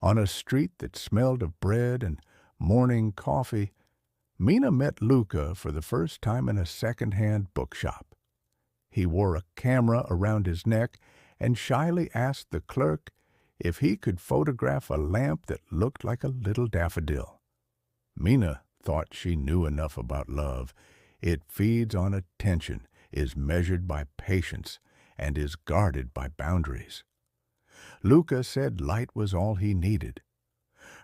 On a street that smelled of bread and morning coffee, Mina met Luca for the first time in a second-hand bookshop. He wore a camera around his neck and shyly asked the clerk if he could photograph a lamp that looked like a little daffodil. Mina thought she knew enough about love. It feeds on attention, is measured by patience, and is guarded by boundaries. Luca said light was all he needed.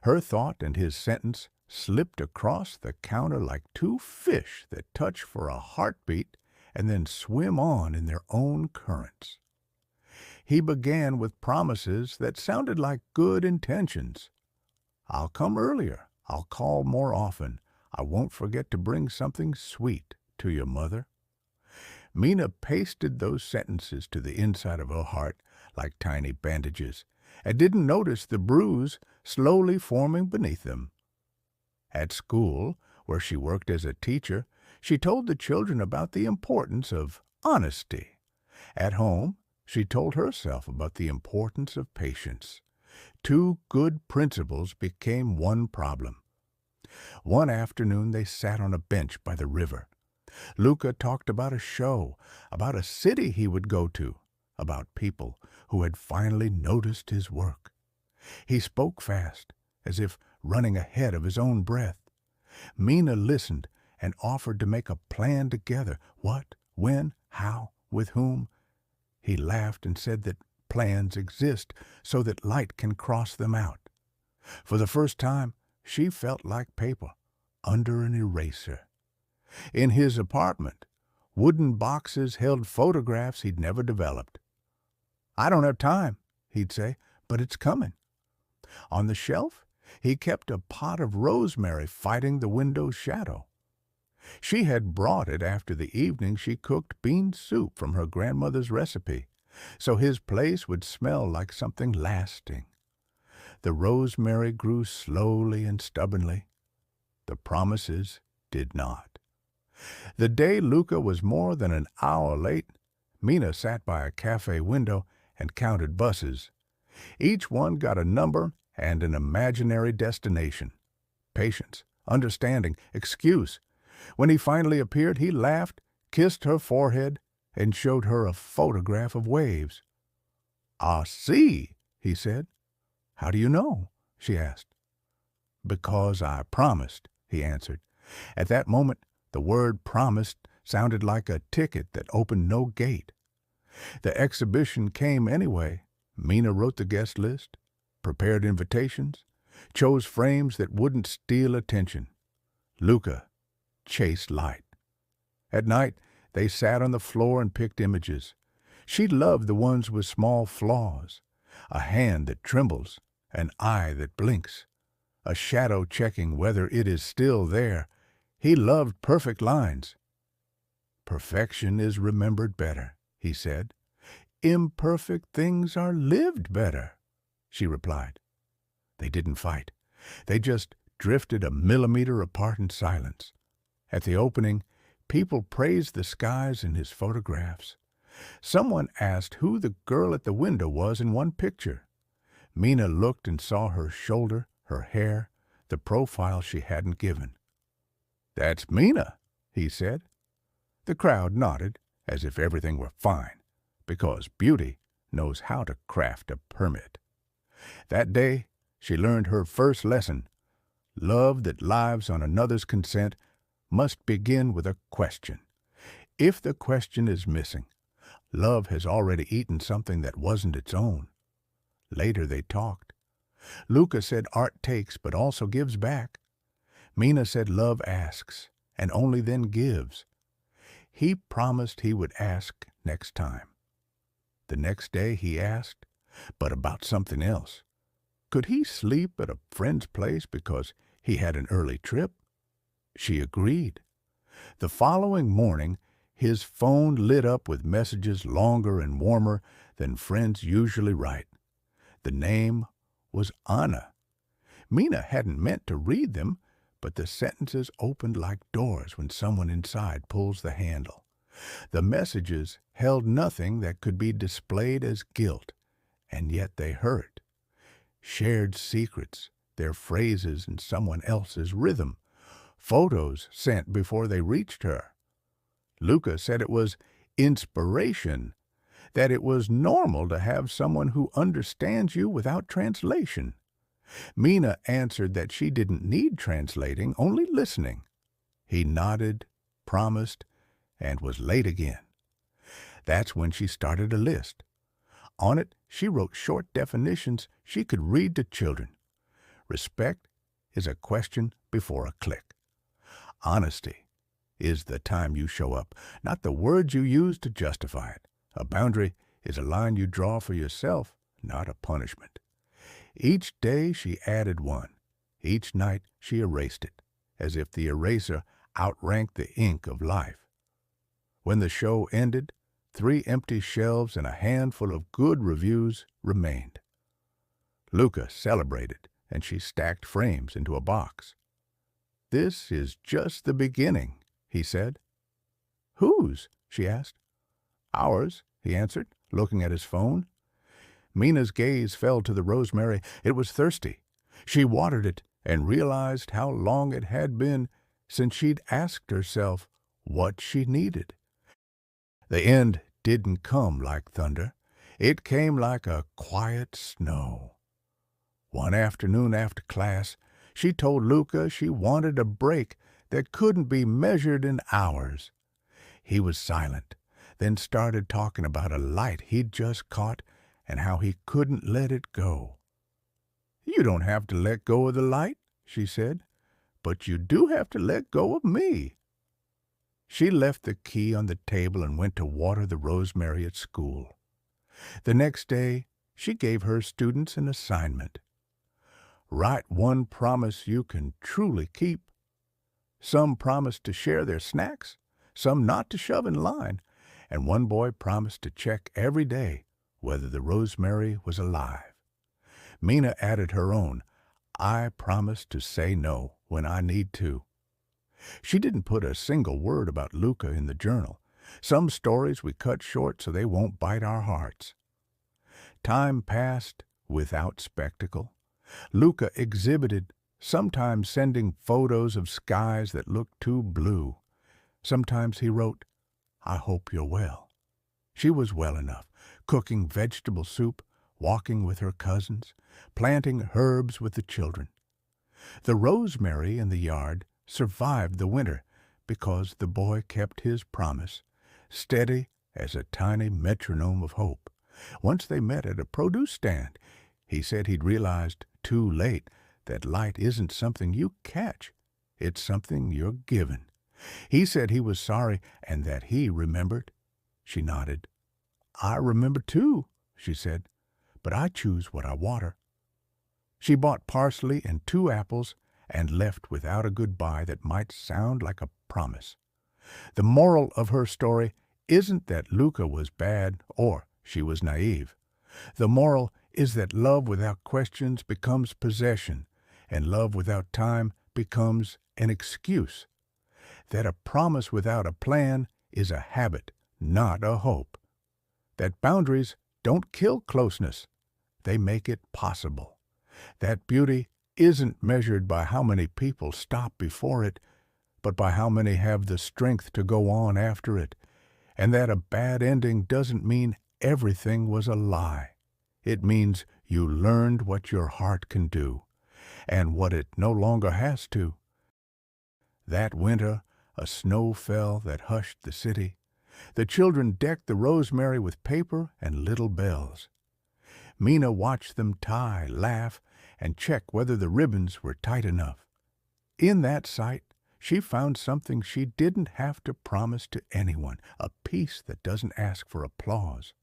Her thought and his sentence slipped across the counter like two fish that touch for a heartbeat and then swim on in their own currents. He began with promises that sounded like good intentions. "I'll come earlier. I'll call more often. I won't forget to bring something sweet to your mother." Mina pasted those sentences to the inside of her heart like tiny bandages and didn't notice the bruise slowly forming beneath them. At school, where she worked as a teacher, she told the children about the importance of honesty. At home, she told herself about the importance of patience. Two good principles became one problem. One afternoon they sat on a bench by the river. Luca talked about a show, about a city he would go to, about people who had finally noticed his work. He spoke fast, as if running ahead of his own breath. Mina listened and offered to make a plan together. What, when, how, with whom? He laughed and said that plans exist so that light can cross them out. For the first time, she felt like paper under an eraser. In his apartment, wooden boxes held photographs he'd never developed. "I don't have time," he'd say, "but it's coming." On the shelf, he kept a pot of rosemary fighting the window's shadow. She had brought it after the evening she cooked bean soup from her grandmother's recipe, so his place would smell like something lasting. The rosemary grew slowly and stubbornly. The promises did not. The day Luca was more than an hour late, Mina sat by a cafe window and counted buses. Each one got a number and an imaginary destination. Patience, understanding, excuse. When he finally appeared, he laughed, kissed her forehead, and showed her a photograph of waves. "Ah, see," he said. "How do you know?" she asked. "Because I promised," he answered. At that moment, the word promised sounded like a ticket that opened no gate. The exhibition came anyway. Mina wrote the guest list, prepared invitations, chose frames that wouldn't steal attention. Luca chased light. At night, they sat on the floor and picked images. She loved the ones with small flaws, a hand that trembles, an eye that blinks, a shadow checking whether it is still there. He loved perfect lines. "Perfection is remembered better," he said. "Imperfect things are lived better," she replied. They didn't fight. They just drifted a millimeter apart in silence. At the opening, people praised the skies in his photographs. Someone asked who the girl at the window was in one picture. Mina looked and saw her shoulder, her hair, the profile she hadn't given. "That's Mina," he said. The crowd nodded, as if everything were fine, because beauty knows how to craft a permit. That day, she learned her first lesson. Love that lives on another's consent must begin with a question. If the question is missing, love has already eaten something that wasn't its own. Later they talked. Luca said art takes but also gives back. Mina said love asks and only then gives. He promised he would ask next time. The next day he asked, but about something else. Could he sleep at a friend's place because he had an early trip? She agreed. The following morning, his phone lit up with messages longer and warmer than friends usually write. The name was Anna. Mina hadn't meant to read them, but the sentences opened like doors when someone inside pulls the handle. The messages held nothing that could be displayed as guilt, and yet they hurt. shared secrets, their phrases in someone else's rhythm, photos sent before they reached her. Luca said it was inspiration, that it was normal to have someone who understands you without translation. Mina answered that she didn't need translating, only listening. He nodded, promised, and was late again. That's when she started a list. On it, she wrote short definitions she could read to children. Respect is a question before a click. Honesty is the time you show up, not the words you use to justify it. A boundary is a line you draw for yourself, not a punishment. Each day she added one. Each night she erased it, as if the eraser outranked the ink of life. When the show ended, 3 empty shelves and a handful of good reviews remained. Luca celebrated, and she stacked frames into a box. "This is just the beginning," he said. "Whose?" she asked. "Ours," he answered, looking at his phone. Mina's gaze fell to the rosemary. It was thirsty. She watered it and realized how long it had been since she'd asked herself what she needed. The end didn't come like thunder. It came like a quiet snow. One afternoon after class, she told Luca she wanted a break that couldn't be measured in hours. He was silent, then started talking about a light he'd just caught and how he couldn't let it go. "You don't have to let go of the light," she said, "but you do have to let go of me." She left the key on the table and went to water the rosemary at school. The next day, she gave her students an assignment. Write one promise you can truly keep. Some promised to share their snacks, some not to shove in line, and one boy promised to check every day whether the rosemary was alive. Mina added her own, "I promise to say no when I need to." She didn't put a single word about Luca in the journal. Some stories we cut short so they won't bite our hearts. Time passed without spectacle. Luca exhibited, sometimes sending photos of skies that looked too blue. Sometimes he wrote, "I hope you're well." She was well enough, cooking vegetable soup, walking with her cousins, planting herbs with the children. The rosemary in the yard survived the winter because the boy kept his promise, steady as a tiny metronome of hope. Once they met at a produce stand. He said he'd realized too late that light isn't something you catch. It's something you're given. He said he was sorry and that he remembered. She nodded. "I remember too," she said, "but I choose what I water." She bought parsley and 2 apples and left without a goodbye that might sound like a promise. The moral of her story isn't that Luca was bad or she was naive. The moral is that love without questions becomes possession, and love without time becomes an excuse. That a promise without a plan is a habit, not a hope. That boundaries don't kill closeness, they make it possible. That beauty isn't measured by how many people stop before it, but by how many have the strength to go on after it. And that a bad ending doesn't mean everything was a lie. It means you learned what your heart can do, and what it no longer has to. That winter, a snow fell that hushed the city. The children decked the rosemary with paper and little bells. Mina watched them tie, laugh, and check whether the ribbons were tight enough. In that sight, she found something she didn't have to promise to anyone, a peace that doesn't ask for applause.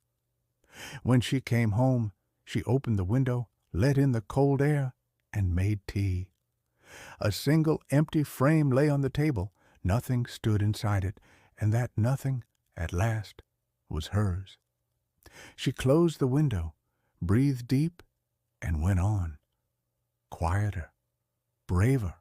When she came home, she opened the window, let in the cold air, and made tea. A single empty frame lay on the table. Nothing stood inside it, and that nothing, at last, was hers. She closed the window, breathed deep, and went on. Quieter, braver,